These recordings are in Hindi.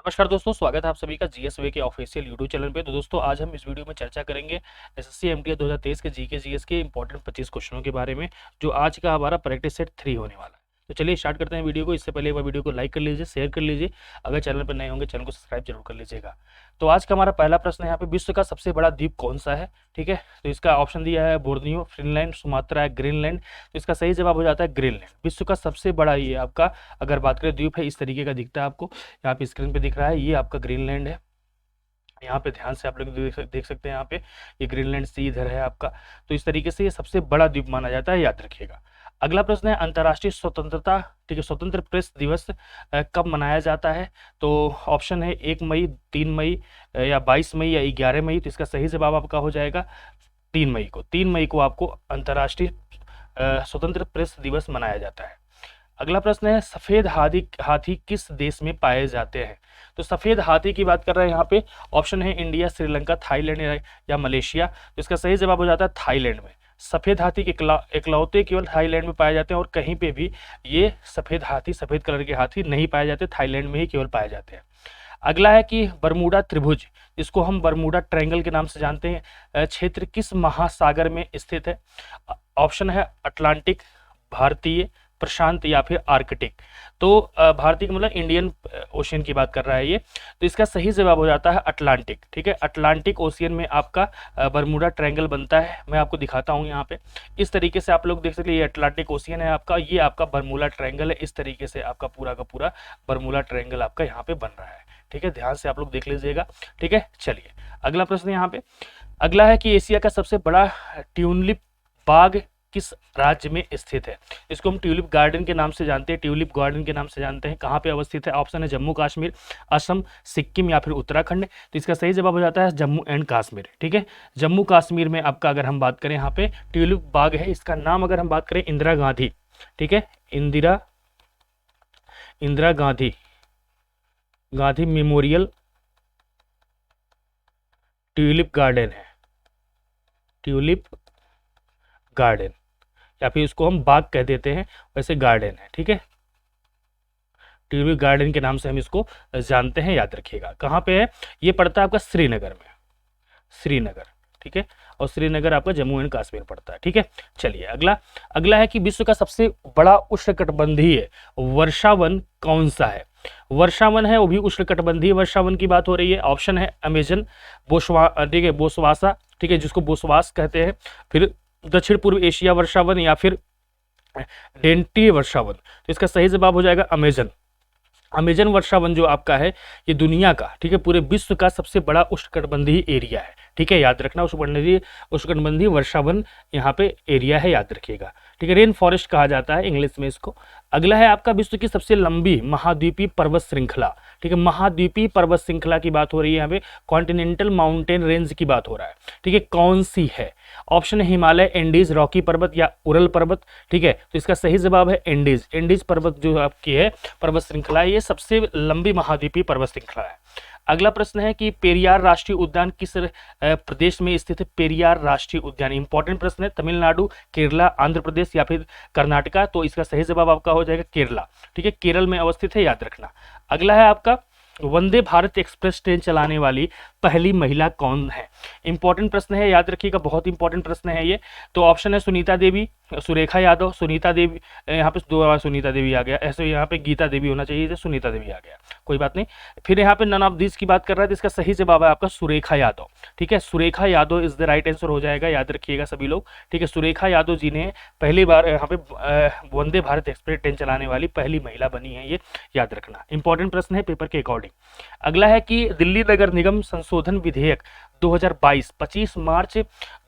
नमस्कार दोस्तों, स्वागत है आप सभी का जीएसवे के ऑफिशियल यूट्यूब चैनल पे। तो दोस्तों आज हम इस वीडियो में चर्चा करेंगे एसएससी एमटीए 2023 के जीके जीएस के इंपॉर्टेंट 25 क्वेश्चनों के बारे में, जो आज का हमारा प्रैक्टिस सेट 3 होने वाला है। तो चलिए स्टार्ट करते हैं वीडियो को। इससे पहले एक बार वीडियो को लाइक कर लीजिए, शेयर कर लीजिए। अगर चैनल पर नए होंगे चैनल को सब्सक्राइब जरूर कर लीजिएगा। तो आज का हमारा पहला प्रश्न है यहाँ पे, विश्व का सबसे बड़ा द्वीप कौन सा है? ठीक है, तो इसका ऑप्शन दिया है बोर्नियो, फिनलैंड, सुमात्रा, ग्रीनलैंड। तो इसका सही जवाब हो जाता है ग्रीनलैंड। विश्व का सबसे बड़ा ये आपका अगर बात करें द्वीप है, इस तरीके का दिखता है आपको, यहाँ पे स्क्रीन पे दिख रहा है, ये आपका ग्रीनलैंड है। यहाँ पे ध्यान से आप लोग देख सकते हैं, यहाँ पे ये ग्रीनलैंड सी इधर है आपका। तो इस तरीके से ये सबसे बड़ा द्वीप माना जाता है, याद रखिएगा। अगला प्रश्न है अंतर्राष्ट्रीय स्वतंत्रता, ठीक है, स्वतंत्र प्रेस दिवस कब मनाया जाता है? तो ऑप्शन है 1 मई, 3 मई या 22 मई या 11 मई। तो इसका सही जवाब आपका हो जाएगा 3 मई को। 3 मई को आपको अंतर्राष्ट्रीय स्वतंत्र प्रेस दिवस मनाया जाता है। अगला प्रश्न है सफेद हाथी किस देश में पाए जाते हैं? तो सफेद हाथी की बात कर रहे हैं यहाँ पे। ऑप्शन है इंडिया, श्रीलंका, थाईलैंड या मलेशिया। तो इसका सही जवाब हो जाता है थाईलैंड में। सफेद हाथी के इकलौते केवल थाईलैंड में पाए जाते हैं, और कहीं पे भी ये सफेद हाथी, सफेद कलर के हाथी नहीं पाए जाते, थाईलैंड में ही केवल पाए जाते हैं। अगला है कि बरमूडा त्रिभुज, इसको हम बरमूडा ट्रायंगल के नाम से जानते हैं, क्षेत्र किस महासागर में स्थित है? ऑप्शन है अटलांटिक, भारतीय, प्रशांत या फिर आर्कटिक। तो भारतीय का मतलब इंडियन ओशियन की बात कर रहा है ये। तो इसका सही जवाब हो जाता है अटलांटिक। ठीक है, अटलांटिक ओशियन में आपका बरमूडा ट्रायंगल बनता है। मैं आपको दिखाता हूँ यहाँ पे, इस तरीके से आप लोग देख सकते हैं, ये अटलांटिक ओशियन है आपका, ये आपका बरमूडा ट्रायंगल है। इस तरीके से आपका पूरा का पूरा बरमूडा ट्रायंगल आपका यहाँ पे बन रहा है। ठीक है, ध्यान से आप लोग देख लीजिएगा। ठीक है, चलिए अगला प्रश्न यहाँ पे। अगला है कि एशिया का सबसे बड़ा ट्यूलिप बाग किस राज्य में स्थित है? इसको हम ट्यूलिप गार्डन के नाम से जानते हैं, ट्यूलिप गार्डन के नाम से जानते हैं। कहाँ पे अवस्थित है? ऑप्शन है जम्मू कश्मीर, असम, सिक्किम या फिर उत्तराखंड। तो इसका सही जवाब हो जाता है जम्मू एंड कश्मीर। ठीक है, जम्मू कश्मीर में आपका अगर हम बात करें यहाँ पे ट्यूलिप बाग है। इसका नाम अगर हम बात करें इंदिरा गांधी, ठीक है, Indira Gandhi memorial tulip garden है, ट्यूलिप गार्डन, या फिर इसको हम बाग कह देते हैं, वैसे गार्डन है। ठीक है, ट्यूलिप गार्डन के नाम से हम इसको जानते हैं, याद रखिएगा। कहाँ पे है? ये पड़ता है आपका श्रीनगर में, श्रीनगर। ठीक है, और श्रीनगर आपका जम्मू एंड कश्मीर पड़ता है। ठीक है, चलिए अगला है कि विश्व का सबसे बड़ा उष्णकटिबंधीय वर्षावन कौन सा है? वर्षावन है वो भी उष्णकटिबंधीय वर्षावन की बात हो रही है। ऑप्शन है अमेजन, ठीक है, बोस्वासा, ठीक है, जिसको बोस्वास कहते हैं, फिर दक्षिण पूर्व एशिया वर्षावन या फिर डेंटी वर्षावन। तो इसका सही जवाब हो जाएगा अमेजन। अमेजन वर्षावन जो आपका है ये दुनिया का, ठीक है, पूरे विश्व का सबसे बड़ा उष्णकटिबंधीय एरिया है। ठीक है, याद रखना, उष्णकटिबंधीय वर्षावन यहाँ पे एरिया है, याद रखिएगा। ठीक है, रेन फॉरेस्ट कहा जाता है इंग्लिश में इसको। अगला है आपका विश्व की सबसे लंबी महाद्वीपीय पर्वत श्रृंखला। ठीक है, महाद्वीपीय पर्वत श्रृंखला की बात हो रही है यहाँ पे, कॉन्टिनेंटल माउंटेन रेंज की बात हो रहा है। ठीक है, कौन सी है? ऑप्शन है हिमालय, एंडीज, रॉकी पर्वत या उरल पर्वत। ठीक है, तो इसका सही जवाब है एंडीज। एंडीज पर्वत जो आपकी है पर्वत श्रृंखला, ये सबसे लंबी महाद्वीपीय पर्वत श्रृंखला है। अगला प्रश्न है कि पेरियार राष्ट्रीय उद्यान किस प्रदेश में स्थित है? पेरियार राष्ट्रीय उद्यान इंपॉर्टेंट प्रश्न है। तमिलनाडु, केरला, आंध्र प्रदेश या फिर कर्नाटका। तो इसका सही जवाब आपका हो जाएगा केरला। ठीक है, केरल में अवस्थित है, याद रखना। अगला है आपका वंदे भारत एक्सप्रेस ट्रेन चलाने वाली पहली महिला कौन है? इंपॉर्टेंट प्रश्न है, याद रखिएगा, बहुत इंपॉर्टेंट प्रश्न है ये। तो ऑप्शन है सुनीता देवी, सुरेखा यादव, सुनीता देवी, यहाँ पे दो बार सुनीता देवी आ गया, ऐसे यहाँ पे गीता देवी होना चाहिए था, सुनीता देवी आ गया, कोई बात नहीं। फिर यहाँ पे नन ऑफ दिस की बात कर रहा है, तो इसका सही जवाब है आपका सुरेखा यादव। ठीक है, Surekha Yadav is the right answer हो जाएगा, याद रखिएगा सभी लोग। ठीक है, सुरेखा यादव जी ने पहली बार यहाँ पे वंदे भारत एक्सप्रेस ट्रेन चलाने वाली पहली महिला बनी है, ये याद रखना। इंपॉर्टेंट प्रश्न है पेपर के अकॉर्डिंग। अगला है कि दिल्ली नगर निगम संशोधन विधेयक 2022 25 मार्च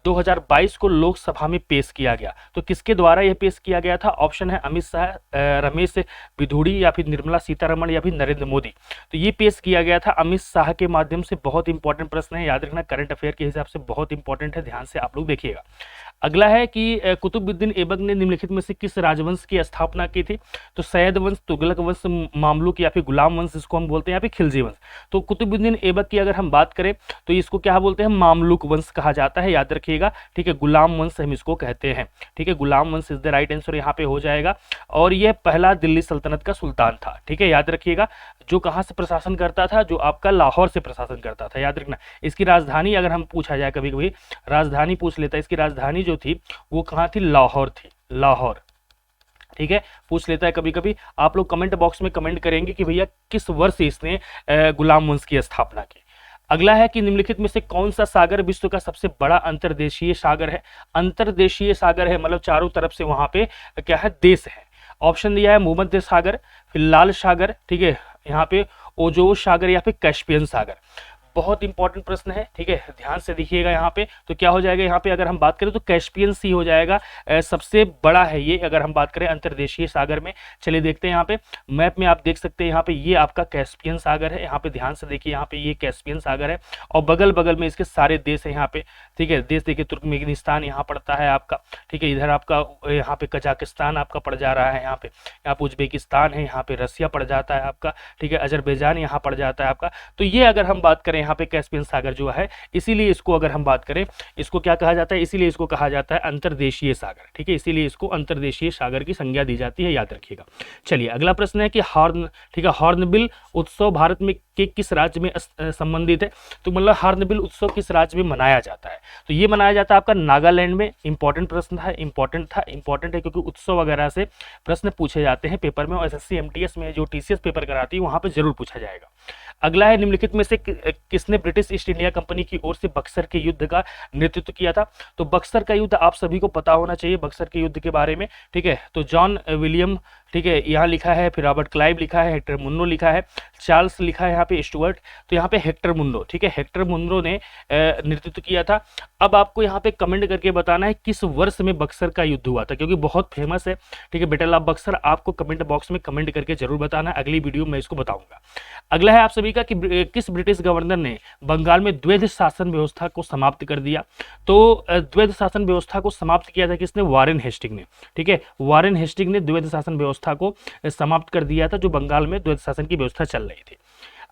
2022 को लोकसभा में पेश किया गया। तो किसके द्वारा यह पेश किया गया था? ऑप्शन है अमित शाह, रमेश बिधूड़ी या फिर निर्मला सीतारमण या फिर नरेंद्र मोदी। तो ये पेश किया गया था अमित शाह के माध्यम से। बहुत इंपॉर्टेंट प्रश्न है, याद रखना, करंट अफेयर के हिसाब से बहुत इंपॉर्टेंट है, ध्यान से आप लोग देखिएगा। अगला है कि कुतुबुद्दीन ऐबक ने निम्नलिखित में से किस राजवंश की स्थापना की थी? तो सैयद वंश, तुगलक वंश, मामलुक या फिर गुलाम वंश, इसको हम बोलते हैं, या फिर खिलजी वंश। तो कुतुबुद्दीन ऐबक की अगर हम बात करें तो इसको क्या बोलते हैं? मामलुक वंश कहा जाता है, याद रखिएगा। ठीक है, गुलाम वंश हम इसको कहते हैं। ठीक है, गुलाम वंश इज द राइट आंसर यहाँ पे हो जाएगा। और यह पहला दिल्ली सल्तनत का सुल्तान था। ठीक है, याद रखिएगा, जो कहाँ से प्रशासन करता था, जो आपका लाहौर से प्रशासन करता था, याद रखना। इसकी राजधानी अगर हम पूछा जाए कभी कभी, राजधानी पूछ लेता है, इसकी राजधानी जो थी वो कहाँ थी, लाहौर थी, लाहौर। ठीक है, पूछ लेता है कभी कभी। आप लोग कमेंट बॉक्स में कमेंट करेंगे कि भैया किस वर्ष इसने गुलाम वंश की स्थापना की। अगला है कि निम्नलिखित में से कौन सा सागर विश्व का सबसे बड़ा अंतर्देशीय सागर है। अंतर्देशीय सागर है मतलब चारों तरफ से वहां पे क्या है, देश है। ऑप्शन दिया है भूमध्य सागर, फिर लाल सागर, ठीक है, यहाँ पे ओजोस सागर या फिर कैस्पियन सागर। बहुत इंपॉर्टेंट प्रश्न है, ठीक है, ध्यान से देखिएगा। यहाँ पे तो क्या हो जाएगा, यहाँ पे अगर हम बात करें तो कैस्पियन सी हो जाएगा, सबसे बड़ा है ये अगर हम बात करें अंतर्देशीय सागर में। चलिए देखते हैं, यहाँ पे मैप में आप देख सकते हैं, यहाँ पे ये आपका कैस्पियन सागर है। यहाँ पे ध्यान से देखिए, यहाँ पे ये कैस्पियन सागर है और बगल बगल में इसके सारे देश है यहाँ पे, ठीक है। देश देखिए, तुर्कमेनिस्तान यहाँ पड़ता है आपका, ठीक है, इधर आपका यहाँ पे कजाकिस्तान आपका पड़ जा रहा है, यहाँ पे उज्बेकिस्तान है, यहाँ पे रसिया पड़ जाता है आपका, ठीक है, अजरबैजान यहाँ पड़ जाता है आपका। तो ये अगर हम बात करें यहाँ पे कैस्पियन सागर जो है, इसीलिए इसको अगर हम बात करें, इसको क्या कहा जाता है, इसीलिए इसको कहा जाता है अंतर्देशीय सागर, ठीक है, इसीलिए इसको अंतर्देशीय सागर की संज्ञा दी जाती है, याद रखिएगा। चलिए अगला प्रश्न है कि हॉर्न, ठीक है, हॉर्नबिल उत्सव भारत में के किस राज्य में संबंधित है। तो मतलब हॉर्नबिल उत्सव किस राज्य में मनाया जाता है, तो ये मनाया जाता है आपका नागालैंड में। इंपॉर्टेंट प्रश्न था, इंपॉर्टेंट है क्योंकि उत्सव वगैरह से प्रश्न पूछे जाते हैं पेपर में, और एसएससी एमटीएस में जो टीसीएस पेपर कराती है वहां पे जरूर पूछा जाएगा। अगला है निम्नलिखित में से किसने ब्रिटिश ईस्ट इंडिया कंपनी की ओर से बक्सर के युद्ध का नेतृत्व किया था। तो बक्सर का युद्ध आप सभी को पता होना चाहिए, बक्सर के युद्ध के बारे में, ठीक है। तो जॉन विलियम, ठीक है, यहाँ लिखा है, फिर रॉबर्ट क्लाइव लिखा है, हेक्टर मुनरो लिखा है, चार्ल्स लिखा है यहाँ पे, स्टुअर्ट, तो यहाँ पे हेक्टर मुनरो, ठीक है, हेक्टर मुनरो ने नेतृत्व किया था। अब आपको यहाँ पे कमेंट करके बताना है किस वर्ष में बक्सर का युद्ध हुआ था, क्योंकि बहुत फेमस है, ठीक है, बैटल ऑफ बक्सर। आपको कमेंट बॉक्स में कमेंट करके जरूर बताना है, अगली वीडियो में इसको बताऊंगा। अगला है आप सभी का कि किस ब्रिटिश गवर्नर ने बंगाल में द्वैध शासन व्यवस्था को समाप्त कर दिया। तो द्वैध शासन व्यवस्था को समाप्त किया था किसने, वारेन हेस्टिंग ने, ठीक है, वारेन हेस्टिंग ने द्वैध शासन व्यवस्था को समाप्त कर दिया था, जो बंगाल में द्वैध शासन की व्यवस्था चल रही थी।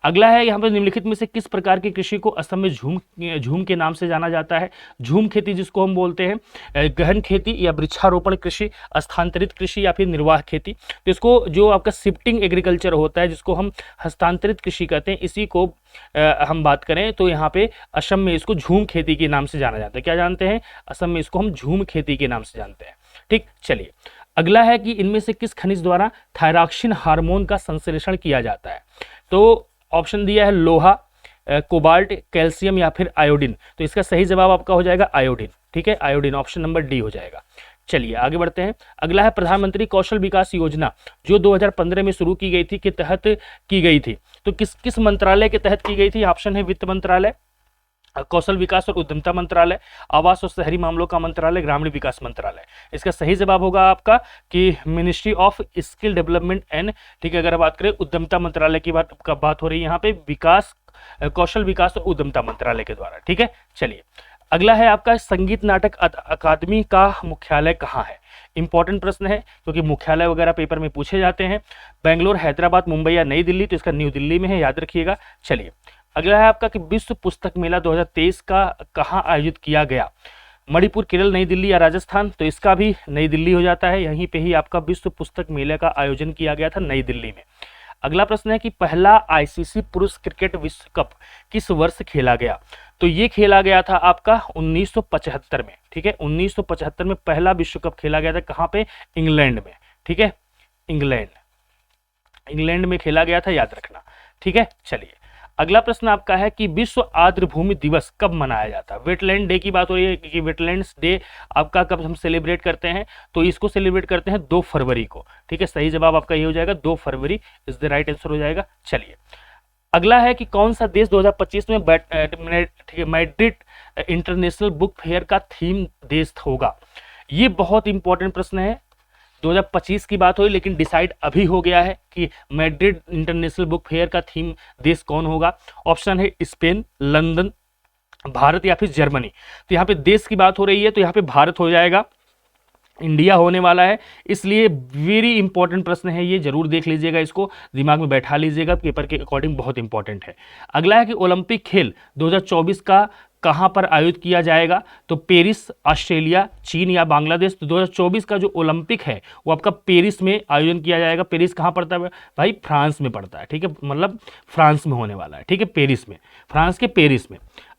अगला है यहाँ पर निम्नलिखित में से किस प्रकार की कृषि को असम में झूम के नाम से जाना जाता है। झूम खेती जिसको हम बोलते हैं, गहन खेती या वृक्षारोपण कृषि, स्थानांतरित कृषि या फिर निर्वाह खेती। तो इसको जो आपका शिफ्टिंग एग्रीकल्चर होता है, जिसको हम हस्तांतरित कृषि कहते हैं, इसी को हम बात करें तो यहाँ पे असम में इसको झूम खेती के नाम से जाना जाता है। क्या जानते हैं, असम में इसको हम झूम खेती के नाम से जानते हैं, ठीक। चलिए अगला है कि इनमें से किस खनिज द्वारा थायरॉक्सिन हार्मोन का संश्लेषण किया जाता है। तो ऑप्शन दिया है लोहा, कोबाल्ट, कैल्शियम या फिर आयोडीन। तो इसका सही जवाब आपका हो जाएगा आयोडीन, ठीक है, आयोडीन, ऑप्शन नंबर डी हो जाएगा। चलिए आगे बढ़ते हैं। अगला है प्रधानमंत्री कौशल विकास योजना जो 2015 में शुरू की गई थी, के तहत की गई थी। तो किस मंत्रालय के तहत की गई थी। ऑप्शन है वित्त मंत्रालय, कौशल विकास और उद्यमिता मंत्रालय, आवास और शहरी मामलों का मंत्रालय, ग्रामीण विकास मंत्रालय। इसका सही जवाब होगा आपका कि ministry of skill development and, ठीक है, अगर बात करें उद्यमिता मंत्रालय की बात हो रही है यहाँ पे, विकास, कौशल विकास और उद्यमिता मंत्रालय के द्वारा, ठीक है। चलिए अगला है आपका संगीत नाटक अकादमी का मुख्यालय कहाँ है। इंपॉर्टेंट प्रश्न है क्योंकि मुख्यालय वगैरह पेपर में पूछे जाते हैं, बेंगलोर, हैदराबाद, मुंबई या नई दिल्ली। तो इसका न्यू दिल्ली में है, याद रखिएगा। चलिए अगला है आपका कि विश्व पुस्तक मेला 2023 का कहाँ आयोजित किया गया। मणिपुर, केरल, नई दिल्ली या राजस्थान। तो इसका भी नई दिल्ली हो जाता है, यहीं पे ही आपका विश्व पुस्तक मेले का आयोजन किया गया था, नई दिल्ली में। अगला प्रश्न है कि पहला आईसीसी पुरुष क्रिकेट विश्व कप किस वर्ष खेला गया। तो ये खेला गया था आपका 1975 में, ठीक है, 1975 में पहला विश्व कप खेला गया था। कहाँ पे, इंग्लैंड में, ठीक है, इंग्लैंड में खेला गया था, याद रखना, ठीक है। चलिए अगला प्रश्न आपका है कि विश्व आर्द्रभूमि दिवस कब मनाया जाता है। वेटलैंड डे की बात हो रही है कि वेटलैंड्स डे आपका कब हम सेलिब्रेट करते हैं। तो इसको सेलिब्रेट करते हैं 2 फरवरी को, ठीक है, सही जवाब आपका ये हो जाएगा 2 फरवरी इज द राइट आंसर हो जाएगा। चलिए अगला है कि कौन सा देश 2025 में ठीक है मैड्रिड इंटरनेशनल बुक फेयर का थीम देश होगा। ये बहुत इंपॉर्टेंट प्रश्न है, 2025 की बात हुई लेकिन डिसाइड अभी हो गया है कि मैड्रिड इंटरनेशनल बुक फेयर का थीम देश कौन होगा। ऑप्शन है स्पेन, लंदन, भारत या फिर जर्मनी। तो यहाँ पे देश की बात हो रही है तो यहाँ पे भारत हो जाएगा, इंडिया होने वाला है, इसलिए वेरी इंपॉर्टेंट प्रश्न है ये, जरूर देख लीजिएगा, इसको दिमाग में बैठा लीजिएगा, पेपर के अकॉर्डिंग बहुत इंपॉर्टेंट है। अगला है कि ओलंपिक खेल 2024 का कहाँ पर आयोजित किया जाएगा? तो पेरिस, ऑस्ट्रेलिया, चीन या बांग्लादेश। तो 2024 का जो ओलंपिक है वो आपका पेरिस में आयोजन किया जाएगा। पेरिस कहाँ पड़ता है भाई? फ्रांस में पड़ता है, ठीक है, मतलब फ्रांस में होने वाला है, ठीक है, पेरिस में, फ्रांस के पेरिस में।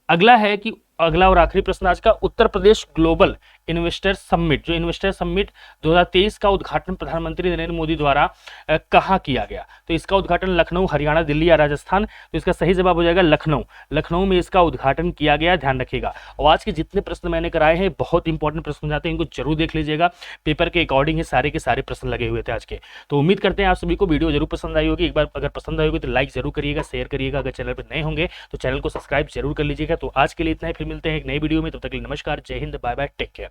अगला है कि अगला और आखिरी प्रश्न आज का, Uttar Pradesh global investor summit, जो इन्वेस्टर समिट 2023 का उद्घाटन प्रधानमंत्री नरेंद्र मोदी द्वारा कहाँ किया गया? तो इसका उद्घाटन लखनऊ, हरियाणा, दिल्ली या राजस्थान। तो इसका सही जवाब हो जाएगा लखनऊ। लखनऊ में इसका उद्घाटन किया गया, ध्यान रखिएगा। और आज के जितने प्रश्न मैंने कराए हैं बहुत इंपॉर्टेंट प्रश्न जाते हैं, इनको जरूर देख लीजिएगा। पेपर के अकॉर्डिंग ही सारे के सारे प्रश्न लगे हुए थे आज के। तो उम्मीद करते हैं आप सभी को वीडियो जरूर पसंद आई होगी। एक बार अगर पसंद आई होगी तो लाइक जरूर करिएगा, शेयर करिएगा। अगर चैनल पर नए होंगे तो चैनल को सब्सक्राइब जरूर कर लीजिएगा। तो आज के लिए इतना ही, फिर मिलते हैं एक नई वीडियो में। तब तक के लिए नमस्कार, जय Hind, bye bye, take care.